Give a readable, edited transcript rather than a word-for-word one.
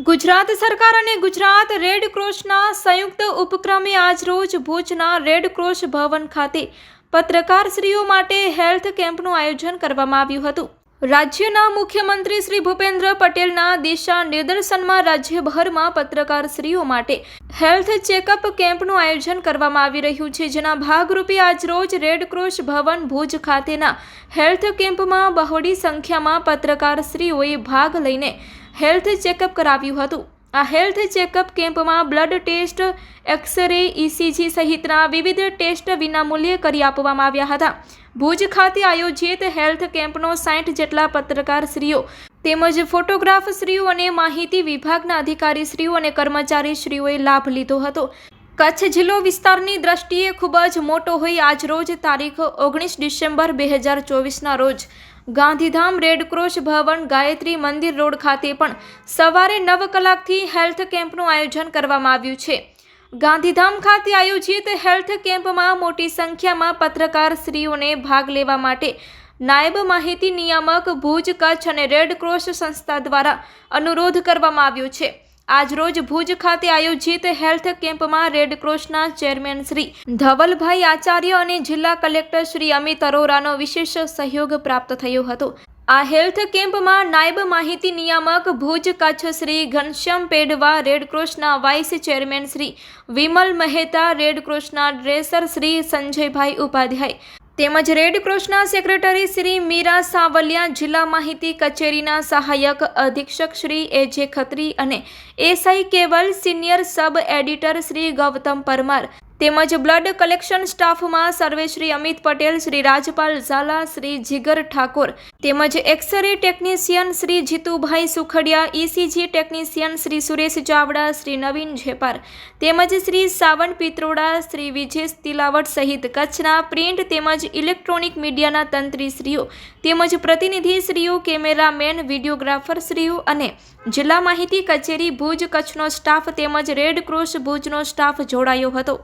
ગુજરાત સરકાર અને ગુજરાત રેડ ક્રોસના સંયુક્ત ઉપક્રમે આજરોજ ભુજના રેડ ક્રોસ ભવન ખાતે પત્રકારશ્રીઓ માટે હેલ્થ કેમ્પનું આયોજન કરવામાં આવ્યું હતું। રાજ્યના મુખ્યમંત્રી શ્રી ભૂપેન્દ્ર પટેલના દિશા નિર્દેશનમાં રાજ્યભરમાં પત્રકારશ્રીઓ માટે હેલ્થ ચેકઅપ કેમ્પનું આયોજન કરવામાં આવી રહ્યું છે, જેના ભાગરૂપે આજરોજ રેડ ક્રોસ ભવન ભુજ ખાતેના હેલ્થ કેમ્પમાં બહોળી સંખ્યામાં પત્રકારશ્રીઓએ ભાગ લઈને હેલ્થ ચેકઅપ કરાવ્યું હતું। આ હેલ્થ ચેકઅપ કેમ્પમાં બ્લડ ટેસ્ટ, એક્સરે, ઇસીજી સહિતના વિવિધ ટેસ્ટ વિનામૂલ્યે કરી આપવામાં આવ્યા હતા। ભુજ ખાતે આયોજિત હેલ્થ કેમ્પનો 60 જેટલા પત્રકારશ્રીઓ તેમજ ફોટોગ્રાફરશ્રીઓ અને માહિતી વિભાગના અધિકારીશ્રીઓ અને કર્મચારીશ્રીઓએ લાભ લીધો હતો। કચ્છ જિલ્લો વિસ્તારની દ્રષ્ટિએ ખૂબ જ મોટો હોય આજરોજ તારીખ 19 ડિસેમ્બર 2024ના રોજ ગાંધીધામ રેડ ક્રોસ ભવન ગાયત્રી મંદિર રોડ ખાતે પણ સવારે 9 કલાકથી હેલ્થ કેમ્પનું આયોજન કરવામાં આવ્યું છે। ગાંધીધામ ખાતે આયોજિત હેલ્થ કેમ્પમાં મોટી સંખ્યામાં પત્રકારશ્રીઓને ભાગ લેવા માટે નાયબ માહિતી નિયામક ભુજ કચ્છ અને રેડ ક્રોસ સંસ્થા દ્વારા અનુરોધ કરવામાં આવ્યો છે। આજરોજ ભુજ ખાતે આયોજિત હેલ્થ કેમ્પમાં રેડ ક્રોસના ચેરમેન શ્રી ધવલભાઈ આચાર્ય અને જિલ્લા કલેક્ટર શ્રી અમિત અરોરાનો વિશેષ સહયોગ પ્રાપ્ત થયો હતો। આ હેલ્થ કેમ્પમાં નાયબ માહિતી નિયામક ભુજ કચ્છ શ્રી ઘનશ્યામ પેડવા, રેડ ક્રોસના vice chairman Shri Vimal Mehta, red ક્રોસના ડ્રેસર શ્રી સંજયભાઈ ઉપાધ્યાય તેમજ રેડ ક્રોસના સેક્રેટરી શ્રી મીરા સાવલિયા, જિલ્લા માહિતી કચેરીના સહાયક અધિક્ષક શ્રી એજે ખત્રી અને SI Keval, senior sub editor Shri Gautam Parmar તેમજ બ્લડ કલેક્શન સ્ટાફમાં સર્વે શ્રી અમિત પટેલ, શ્રી રાજપાલ ઝાલા, શ્રી જીગર ઠાકોર તેમજ x ray technician Shri Jitubhai Sukhadiya, ECG technician Shri Suresh Chavda, Shri Navin Zepar તેમજ શ્રી સાવન પિત્રોડા, શ્રી વિજેશ તિલાવટ સહિત કચ્છના પ્રિન્ટ તેમજ ઇલેક્ટ્રોનિક મીડિયાના તંત્રીશ્રીઓ તેમજ પ્રતિનિધિશ્રીઓ, કેમેરામેન, વિડીયોગ્રાફરશ્રીઓ અને જિલ્લા માહિતી કચેરી ભુજ કચ્છનો સ્ટાફ તેમજ રેડ ક્રોસ ભુજનો સ્ટાફ જોડાયો હતો।